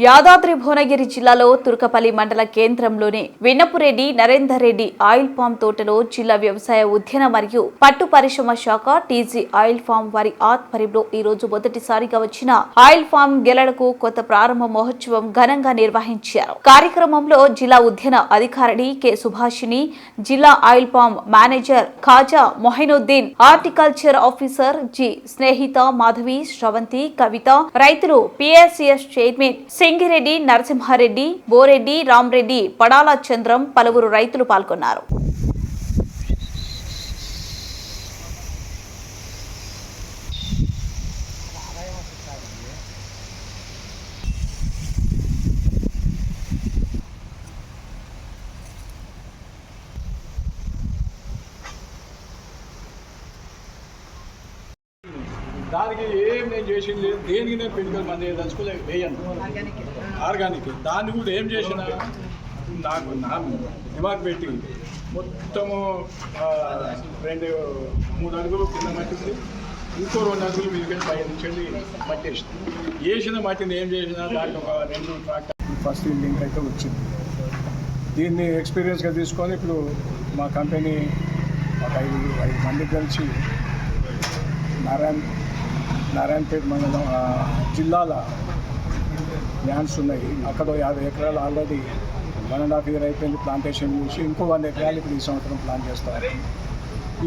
యాదాద్రి భువనగిరి జిల్లాలో తుర్కపల్లి మండల కేంద్రంలోని విన్నపురెడ్డి నరేందర్ రెడ్డి ఆయిల్ ఫామ్ తోటలో జిల్లా వ్యవసాయ ఉద్యాన మరియు పట్టు పరిశ్రమ శాఖ టీజీ ఆయిల్ ఫామ్ వారి ఆధ్వర్యంలో ఈ రోజు మొదటిసారిగా వచ్చిన ఆయిల్ ఫామ్ గెలలకు కొత్త ప్రారంభ మహోత్సవం ఘనంగా నిర్వహించారు. కార్యక్రమంలో జిల్లా ఉద్యాన అధికారిని కె సుభాషిణి, జిల్లా oil farm manager Khaja Mohinuddin, horticulture officer G Snehitha Madhavi, Sravanthi, Kavitha, రైతులు, పిఎస్సిఎస్ చైర్మన్ సింగిరెడ్డి, నరసింహారెడ్డి, బోరెడ్డి, రామరెడ్డి, పడాల చంద్రం, పలువురు రైతులు పాల్గొన్నారు. దానికి ఏం నేను చేసింది లేదు, దేనికి నేను కెమికల్ మంది తలుచుకోలేదు, వేయను ఆర్గానిక్. దాన్ని కూడా ఏం చేసిన నాకు నా దిమాగ్ పెట్టి మొత్తము 2-3 అడుగులు కింద మట్టి ఉంది, ఇంకో 2 అడుగులు మీదకి పై నుంచి మట్టి వేసిన మట్టిని ఏం చేసినా దానికి ఒక 2 ట్రాక్టర్ ఫస్ట్ లింక్ అయితే వచ్చింది. దీన్ని ఎక్స్పీరియన్స్గా తీసుకొని ఇప్పుడు మా కంపెనీ ఒక 5 మంది కలిసి నారాయణపేట మండలం జిల్లాల ల్యాండ్స్ ఉన్నాయి. అక్కడ 50 ఎకరాలు ఆల్రెడీ 1.5 ఇయర్ అయిపోయింది ప్లాంటేషన్ చేసి, ఇంకో 100 ఎకరాలు ఇప్పుడు ఈ సంవత్సరం ప్లాన్ చేస్తారు.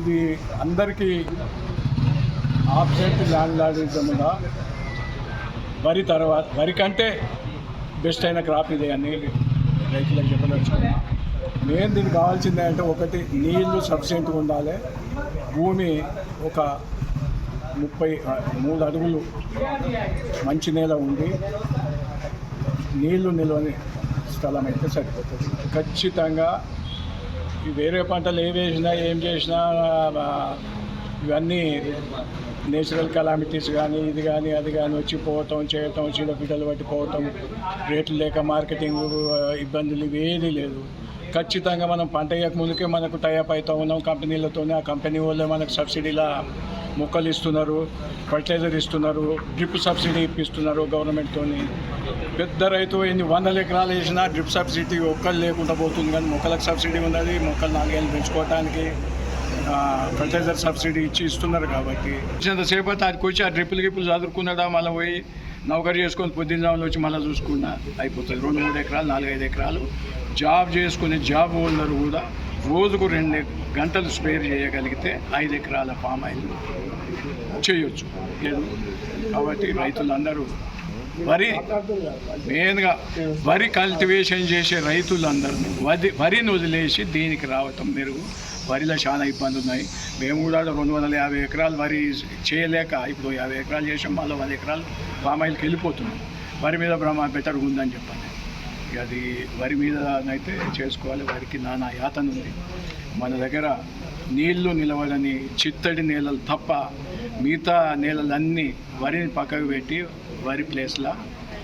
ఇది అందరికీ ఆబ్సెంట్ ల్యాండ్ లాడిజంగా వరి కంటే బెస్ట్ అయిన క్రాప్ ఇది అని రైతులకు చెప్పదలుచుకున్నాం. మెయిన్ దీనికి కావాల్సింది అంటే ఒకటి నీళ్లు సఫిషియెంట్గా ఉండాలి. భూమి ఒక 33 అడుగులు మంచి నేల ఉండి నీళ్లు నిల్వని స్థలం అయితే సరిపోతుంది. ఖచ్చితంగా వేరే పంటలు ఏం చేసినా ఇవన్నీ నేచురల్ కెలామిటీస్ కానీ అది కానీ వచ్చి పోవటం చేయటం, చీడపీడలు పట్టి పోవటం, రేట్లు లేక మార్కెటింగ్ ఇబ్బందులు ఇవేదీ లేదు. ఖచ్చితంగా మనం పంట వేయక ముందుకే మనకు టైఅప్ అవుతూ ఉన్నాం కంపెనీలతోనే. ఆ కంపెనీ వాళ్ళే మనకు సబ్సిడీలా మొక్కలు ఇస్తున్నారు, ఫర్టిలైజర్ ఇస్తున్నారు, డ్రిప్ సబ్సిడీ ఇప్పిస్తున్నారు గవర్నమెంట్తో. పెద్ద రైతు 100 ఎకరాలు వేసినా డ్రిప్ సబ్సిడీ ఒక్కళ్ళు లేకుండా పోతుంది, కానీ మొక్కలకు సబ్సిడీ ఉన్నది. మొక్కలు 4 ఏళ్ళు పెంచుకోవడానికి ఫర్టిలైజర్ సబ్సిడీ ఇస్తున్నారు. కాబట్టి ఇంతసేపు అది వచ్చి ఆ డ్రిప్పులు చదువుకున్నాడా, మళ్ళీ పోయి నౌకరీ చేసుకొని పొద్దున్నలో వచ్చి మళ్ళీ చూసుకున్నా అయిపోతుంది. 2-3 ఎకరాలు 4-5 ఎకరాలు జాబ్ చేసుకునే జాబ్ హోల్డర్ కూడా రోజుకు 2 గంటలు స్పేర్ చేయగలిగితే 5 ఎకరాల ఫామ్ ఆయిల్ చేయొచ్చు లేదు. కాబట్టి రైతులందరూ మెయిన్గా వరి కల్టివేషన్ చేసే రైతులందరూ వరిని వదిలేసి దీనికి రావటం మెరుగు. వరిలో చాలా ఇబ్బంది ఉన్నాయి. మేము కూడా 250 ఎకరాలు వరి చేయలేక ఇప్పుడు 50 ఎకరాలు చేసాం, మళ్ళీ 100 ఎకరాలు ఫామ్ ఆయిల్కి వెళ్ళిపోతున్నాం. వరి మీద బెటర్గా ఉందని చెప్పండి. అది వరి మీద అయితే చేసుకోవాలి. వరికి నానా యాతన ఉంది. మన దగ్గర నీళ్లు నిలవడని చిత్తడి నేలలు తప్ప మిగతా నేలలన్నీ వరిని పక్కకు పెట్టి వరి ప్లేస్లో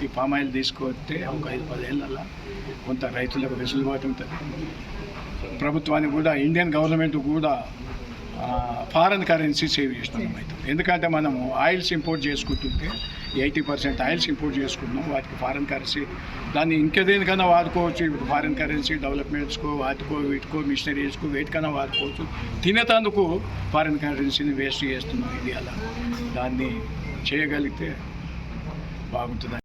ఈ పామ్ ఆయిల్ తీసుకొస్తే ఒక 5-10 ఏళ్ళల్లో కొంత రైతులకు వెసులుబాటు ఉంటుంది. ప్రభుత్వానికి కూడా, ఇండియన్ గవర్నమెంట్ కూడా ఫారెన్ కరెన్సీ సేవ్ చేస్తున్నాం అయితే. ఎందుకంటే మనము ఆయిల్స్ ఇంపోర్ట్ చేసుకుంటుంటే 80% ఆయిల్స్ ఇంపోర్ట్ చేసుకుంటున్నాం. వాటికి ఫారెన్ కరెన్సీ దాన్ని ఇంకేదేనికైనా వాడుకోవచ్చు. ఇప్పుడు ఫారెన్ కరెన్సీ డెవలప్మెంట్స్కో వీటికో మిషనరీస్కో వేటికైనా వాడుకోవచ్చు. తినేటందుకు ఫారెన్ కరెన్సీని వేస్ట్ చేస్తున్నాం ఇండియాలో. దాన్ని చేయగలిగితే బాగుంటుంది.